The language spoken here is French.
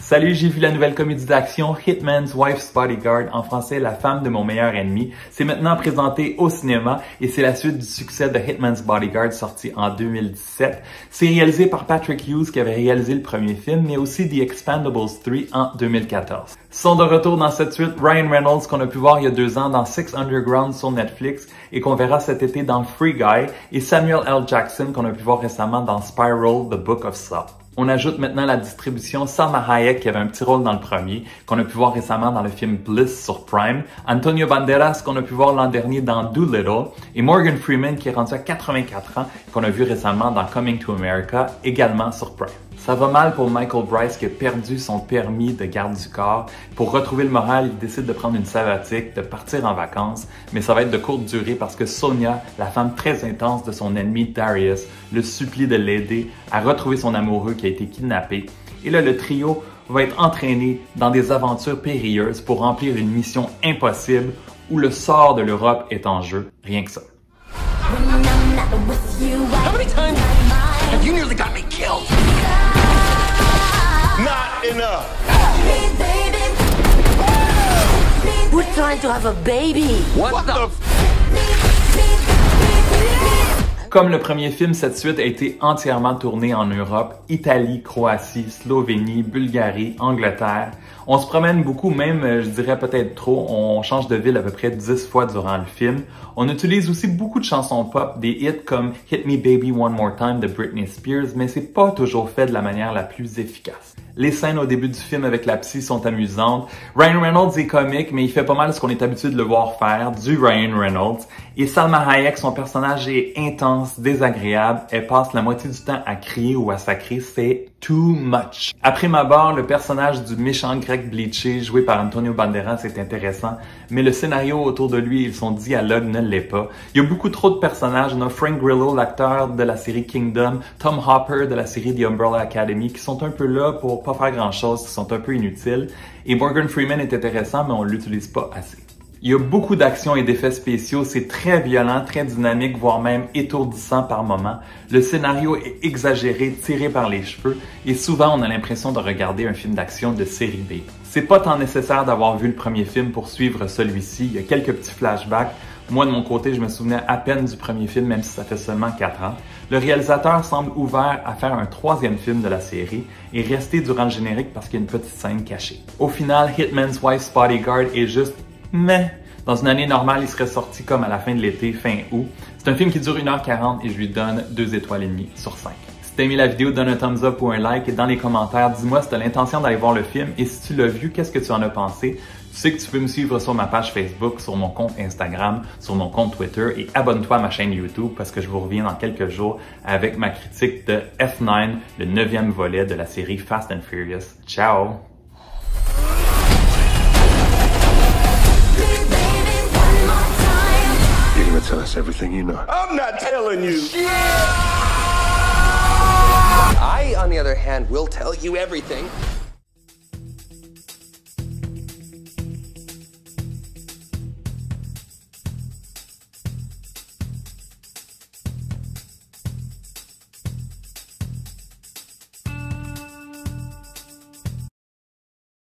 Salut, j'ai vu la nouvelle comédie d'action Hitman's Wife's Bodyguard, en français La femme de mon meilleur ennemi. C'est maintenant présenté au cinéma et c'est la suite du succès de Hitman's Bodyguard sorti en 2017. C'est réalisé par Patrick Hughes qui avait réalisé le premier film, mais aussi The Expendables 3 en 2014. Sont de retour dans cette suite Ryan Reynolds qu'on a pu voir il y a 2 ans dans Six Underground sur Netflix et qu'on verra cet été dans Free Guy, et Samuel L. Jackson qu'on a pu voir récemment dans Spiral, The Book of Saw. On ajoute maintenant la distribution Salma Hayek qui avait un petit rôle dans le premier, qu'on a pu voir récemment dans le film Bliss sur Prime, Antonio Banderas qu'on a pu voir l'an dernier dans Doolittle, et Morgan Freeman qui est rendu à 84 ans, qu'on a vu récemment dans Coming to America, également sur Prime. Ça va mal pour Michael Bryce qui a perdu son permis de garde du corps. Pour retrouver le moral, il décide de prendre une sabbatique, de partir en vacances, mais ça va être de courte durée parce que Sonia, la femme très intense de son ennemi Darius, le supplie de l'aider à retrouver son amoureux qui a été kidnappé. Et là, le trio va être entraîné dans des aventures périlleuses pour remplir une mission impossible où le sort de l'Europe est en jeu. Rien que ça. How many times have you nearly got me killed? Not enough. We're trying to have a baby. What the Comme le premier film, cette suite a été entièrement tournée en Europe, Italie, Croatie, Slovénie, Bulgarie, Angleterre. On se promène beaucoup, même je dirais peut-être trop, on change de ville à peu près 10 fois durant le film. On utilise aussi beaucoup de chansons pop, des hits comme Hit Me Baby One More Time de Britney Spears, mais c'est pas toujours fait de la manière la plus efficace. Les scènes au début du film avec la psy sont amusantes. Ryan Reynolds est comique, mais il fait pas mal ce qu'on est habitué de le voir faire, du Ryan Reynolds. Et Salma Hayek, son personnage est intense, désagréable. Elle passe la moitié du temps à crier ou à sacrer, c'est too much. Après ma barre, le personnage du méchant grec bleaché, joué par Antonio Banderas, est intéressant, mais le scénario autour de lui et son dialogue ne l'est pas. Il y a beaucoup trop de personnages. On a Frank Grillo, l'acteur de la série Kingdom, Tom Hopper de la série The Umbrella Academy, qui sont un peu là pour pas faire grand-chose, qui sont un peu inutiles. Et Morgan Freeman est intéressant, mais on l'utilise pas assez. Il y a beaucoup d'actions et d'effets spéciaux, c'est très violent, très dynamique, voire même étourdissant par moments. Le scénario est exagéré, tiré par les cheveux, et souvent on a l'impression de regarder un film d'action de série B. C'est pas tant nécessaire d'avoir vu le premier film pour suivre celui-ci, il y a quelques petits flashbacks. Moi, de mon côté, je me souvenais à peine du premier film, même si ça fait seulement 4 ans. Le réalisateur semble ouvert à faire un 3e film de la série et rester durant le générique parce qu'il y a une petite scène cachée. Au final, Hitman's Wife's Bodyguard est juste mais dans une année normale, il serait sorti comme à la fin de l'été, fin août. C'est un film qui dure 1h40 et je lui donne 2 étoiles et demie sur 5. Si t'as aimé la vidéo, donne un thumbs up ou un like et dans les commentaires, dis-moi si t'as l'intention d'aller voir le film et si tu l'as vu, qu'est-ce que tu en as pensé? Tu sais que tu peux me suivre sur ma page Facebook, sur mon compte Instagram, sur mon compte Twitter et abonne-toi à ma chaîne YouTube parce que je vous reviens dans quelques jours avec ma critique de F9, le 9e volet de la série Fast and Furious. Ciao! Tell us everything you know. I'm not telling you. I, on the other hand, will tell you everything.